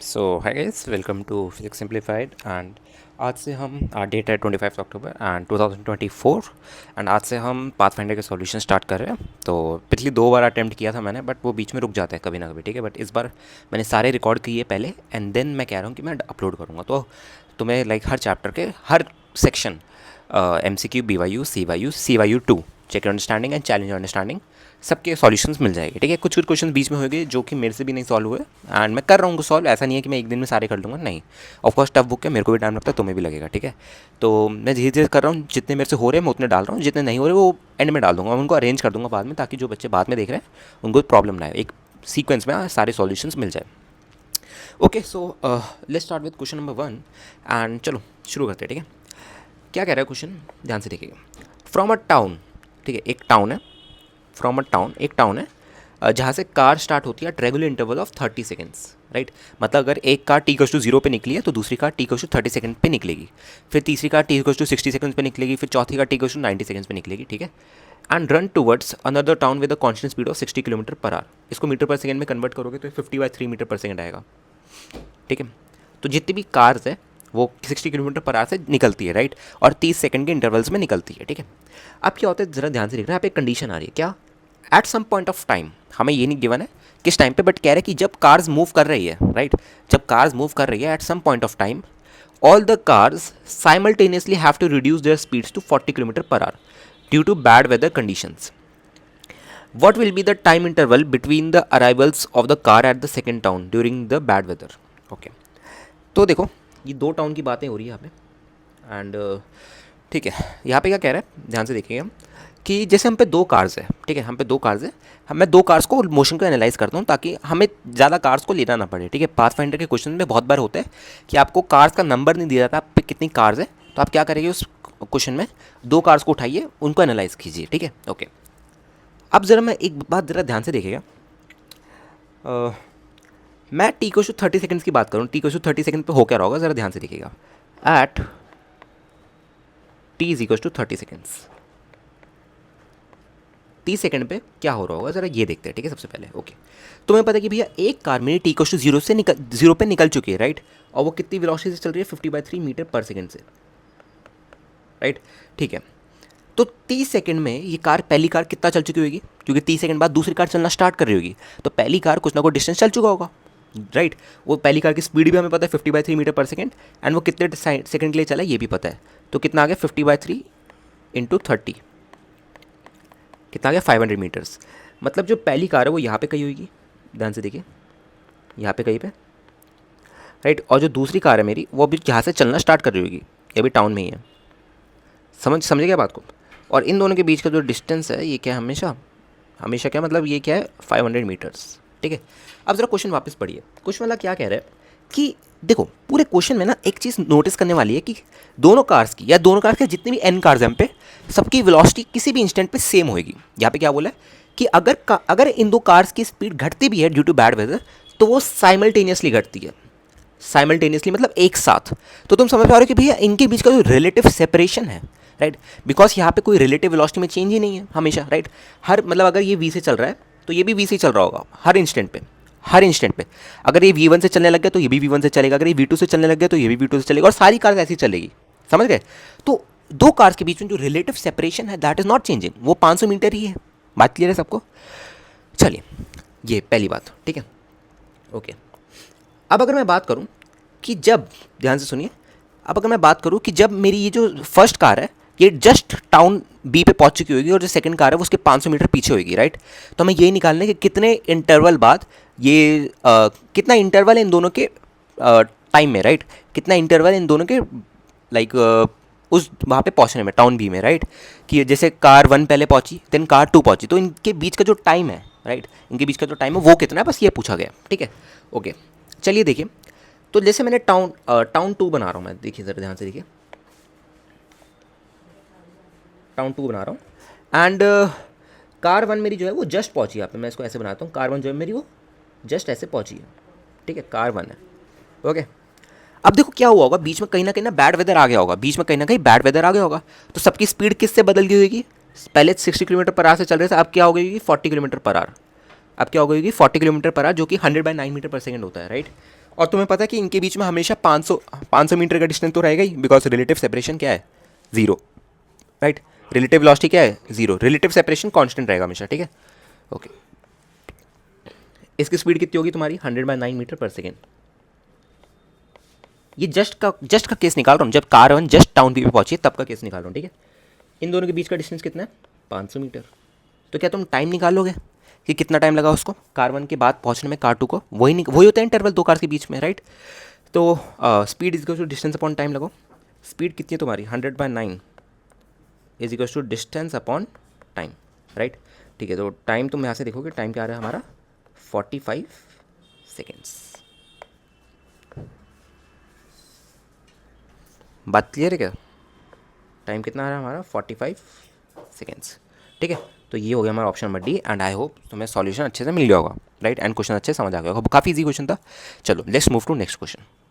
So hi guys, welcome to physics simplified. And आज से हम डेट है 25 अक्टूबर एंड 2024। एंड आज से हम पाथफाइंडर के सॉल्यूशन स्टार्ट कर रहे हैं। तो पिछली 2 बार अटैम्प्ट किया था मैंने, बट वो बीच में रुक जाते हैं कभी ना कभी, ठीक है। बट इस बार मैंने सारे रिकॉर्ड किए पहले एंड देन मैं कह रहा हूँ कि मैं अपलोड करूँगा। तो तुम्हें लाइक हर चैप्टर के हर section MCQ, BYU, CYU, CYU 2, check understanding and challenge understanding, सबके सॉल्यूशंस मिल जाएंगे, ठीक है। कुछ कुछ क्वेश्चन बीच में होंगे जो कि मेरे से भी नहीं सॉल्व हुए एंड मैं कर रहा हूँ उनको सॉल्व। ऐसा नहीं है कि मैं एक दिन में सारे कर लूँगा, नहीं। ऑफकोर्स टफ बुक है, मेरे को भी टाइम लगता है, तुम्हें भी लगेगा, ठीक है। तो मैं धीरे धीरे कर रहा हूँ, जितने मेरे से हो रहे हैं मैं उतने डाल रहा हूँ, जितने नहीं हो रहे वो एंड में डाल दूंगा। मैं उनको अरेंज कर दूंगा बाद में, ताकि जो बच्चे बाद में देख रहे हैं उनको प्रॉब्लम ना आए, एक सीक्वेंस में सारे सॉल्यूशंस मिल जाए। Okay, so let's start with question number 1 and चलो शुरू करते हैं, ठीक है। क्या कह रहा है क्वेश्चन, ध्यान से देखिएगा। फ्रॉम अ टाउन, ठीक है, एक टाउन है। फ्रॉम अ टाउन, एक टाउन है जहाँ से कार स्टार्ट होती है at regular interval of 30 seconds, right. मतलब अगर एक कार t=0 पे निकली है तो दूसरी कार t=30 सेकंड पे निकलेगी, फिर तीसरी कार t=60 सेकंड पे निकलेगी, फिर चौथी कार t=90 सेकंड पे निकलेगी, ठीक है। And run towards another town with a constant speed of 60 kilometre per our. इसको मीटर पर सेकंड में कन्वर्ट करोगे तो 50/3 मीटर पर सेकंड आएगा, ठीक है। तो जितनी भी कार्स है वो 60 किलोमीटर पर आवर से निकलती है, राइट, और 30 सेकंड के इंटरवल्स में निकलती है, ठीक है। अब क्या होता है, ज़रा ध्यान से देखना, यहाँ पे एक कंडीशन आ रही है, क्या, at some point of time, हमें ये नहीं गिवन है किस टाइम पे, बट कह रहे हैं कि जब कार्स मूव कर रही है, राइट, जब कार्स मूव कर रही है at some point of time, all the cars simultaneously have to reduce their speeds to 40 kilometre per hour due to bad weather conditions. What will be the time interval between the arrivals of the car at the second town during the bad weather? Okay. तो देखो, ये दो town की बातें हो रही है यहाँ पे एंड ठीक है। यहाँ पे क्या कह रहा है, ध्यान से देखिएगा कि जैसे हम पे दो कार्स है, ठीक है, हम पे दो कार्स है, मैं दो कार्स को मोशन को एनालाइज करता हूँ ताकि हमें ज़्यादा कार्स को लेना ना पड़े, ठीक है। पाथफाइंडर के क्वेश्चन में बहुत बार होता है कि आपको कार्स का नंबर नहीं दिया जाता, आप पे कितनी कार्स है, तो आप क्या करेंगे उस क्वेश्चन में, दो कार्स को उठाइए, उनको एनालाइज कीजिए, ठीक है। ओके, अब ज़रा मैं एक बात ज़रा ध्यान से देखिएगा। मैं t=30 सेकंड्स की बात करूँ, t=30 सेकंड पे हो क्या रहा होगा, ज़रा ध्यान से देखिएगा। एट t=30 सेकंड्स, 30 सेकंड पे क्या हो रहा होगा, ज़रा ये देखते हैं, ठीक है। सबसे पहले ओके, तुम्हें पता है कि भैया एक कार मेरी t=0 से जीरो पे निकल चुकी है, राइट, और वो कितनी वेलोसिटी से चल रही है, 50/3 मीटर पर सेकंड से, राइट, ठीक है। तो 30 सेकंड में ये कार, पहली कार कितना चल चुकी होगी, क्योंकि 30 सेकंड बाद दूसरी कार चलना स्टार्ट कर रही होगी, तो पहली कार कुछ ना कुछ डिस्टेंस चल चुका होगा, राइट। वो पहली कार की स्पीड भी हमें पता है 50/3 मीटर पर सेकंड, एंड वो कितने सेकंड के लिए चला ये भी पता है। तो कितना आ गया, 50/3 इंटू 30, कितना आ गया, 500 मीटर्स। मतलब जो पहली कार है वो यहाँ पे कहीं होगी, ध्यान से देखिए, यहाँ पे कहीं पे, राइट, और जो दूसरी कार है मेरी वो अभी यहाँ से चलना स्टार्ट कर रही होगी, ये भी टाउन में ही है। समझे क्या बात को। और इन दोनों के बीच का जो डिस्टेंस है ये क्या है, हमेशा हमेशा क्या मतलब, ये क्या है, 500 मीटर्स, ठीक है। अब ज़रा क्वेश्चन वापस पढ़िए। क्वेश्चन वाला क्या कह रहा है कि देखो, पूरे क्वेश्चन में ना एक चीज़ नोटिस करने वाली है कि दोनों कार्स की, या दोनों कार्स के जितने भी n कार्स हैं पे, सबकी वेलोसिटी किसी भी इंस्टेंट पे सेम होगी। यहाँ पे क्या बोला है कि अगर इन दो कार्स की स्पीड घटती भी है ड्यू टू बैड वेदर, तो वो साइमल्टेनियसली घटती है। साइमल्टेनियसली मतलब एक साथ। तो तुम समझ पा रहे हो कि भैया इनके बीच का जो रिलेटिव सेपरेशन है, राइट, बिकॉज यहाँ पे कोई रिलेटिव वेलोसिटी में चेंज ही नहीं है हमेशा, राइट। हर मतलब अगर ये v से चल रहा है तो ये भी v से चल रहा होगा हर इंस्टेंट पे, हर इंस्टेंट पे। अगर ये v1 से चलने लग गया तो ये भी v1 से चलेगा, अगर ये v2 से चलने लग गया तो ये भी v2 से चलेगा, और सारी कार्स ऐसी चलेगी, समझ गए। तो दो कार्स के बीच में जो रिलेटिव सेपरेशन है दैट इज नॉट चेंजिंग, वो 500 मीटर ही है। बात क्लियर है सबको। चलिए, ये पहली बात, ठीक है, ओके। अब अगर मैं बात करूं कि जब, ध्यान से सुनिए, अब अगर मैं बात करूं कि जब मेरी ये जो फर्स्ट कार है ये जस्ट टाउन बी पे पहुंच चुकी होगी और जो सेकंड कार है वो उसके 500 मीटर पीछे होगी, राइट। तो हमें ये निकालना है कि कितने इंटरवल बाद ये कितना इंटरवल है इन दोनों के टाइम में, राइट, कितना इंटरवल इन दोनों के लाइक उस वहाँ पे पहुँचने में, टाउन बी में, राइट। कि जैसे कार 1 पहले पहुँची, देन कार 2 पहुँची, तो इनके बीच का जो टाइम है, राइट, इनके बीच का जो टाइम है वो कितना है, बस ये पूछा गया, ठीक है, ओके। चलिए देखिए, तो जैसे मैंने टाउन 2 बना रहा हूँ मैं, देखिए ज़रा ध्यान से देखिए, टाउन 2 बना रहा हूँ एंड कार 1 मेरी जो है वो जस्ट पहुँची यहाँ पे। मैं इसको ऐसे बनाता हूँ, कार 1 जो है मेरी वो जस्ट ऐसे पहुँची है, ठीक है, कार 1 है, ओके। अब देखो क्या हुआ होगा, बीच में कहीं ना बैड वेदर आ गया होगा, बीच में कहीं ना कहीं बैड वेदर आ गया होगा, तो सबकी स्पीड किससे बदल गई होगी, पहले 60 किलोमीटर पर आवर से चल रहे थे, अब क्या हो गई होगी, 40 किलोमीटर पर आवर। अब क्या हो गई होगी, 40 किलोमीटर पर आवर, जो कि 100/9 मीटर पर सेकंड होता है, राइट, और तुम्हें पता है कि इनके बीच में हमेशा 500 मीटर का डिस्टेंस तो रहेगा ही, बिकॉज रिलेटिव सेपरेशन क्या है, ज़ीरो, राइट। रिलेटिव वेलोसिटी क्या है, ज़ीरो। रिलेटिव सेपरेशन कांस्टेंट रहेगा हमेशा, ठीक है। ओके, इसकी स्पीड कितनी होगी तुम्हारी, 100/9 मीटर पर सेकेंड। ये जस्ट का केस निकाल रहा हूँ, जब कार वन जस्ट टाउन पे पहुंची तब का केस निकाल रहा हूँ, ठीक है। इन दोनों के बीच का डिस्टेंस कितना है, 500 मीटर। तो क्या तुम टाइम निकाल लोगे कि कितना टाइम लगा उसको कार वन के बाद पहुंचने में कार टू को, वही होता है इंटरवल दो कार के बीच में, राइट। तो speed is equal to distance upon time लगाओ। स्पीड कितनी है तुम्हारी, 100/9 is equal to distance upon time, right. ठीक है, तो टाइम तुम यहाँ से देखोगे, टाइम क्या आ रहा है हमारा, 45 सेकेंड्स। बात क्लियर है क्या, टाइम कितना आ रहा है हमारा, 45 सेकेंड्स, ठीक है। तो ये हो गया हमारा option number D, and I hope तुम्हें सॉल्यूशन अच्छे से मिल गया होगा, राइट, एंड क्वेश्चन अच्छे से समझ आ गया होगा, काफ़ी इजी क्वेश्चन था। चलो let's move to next question.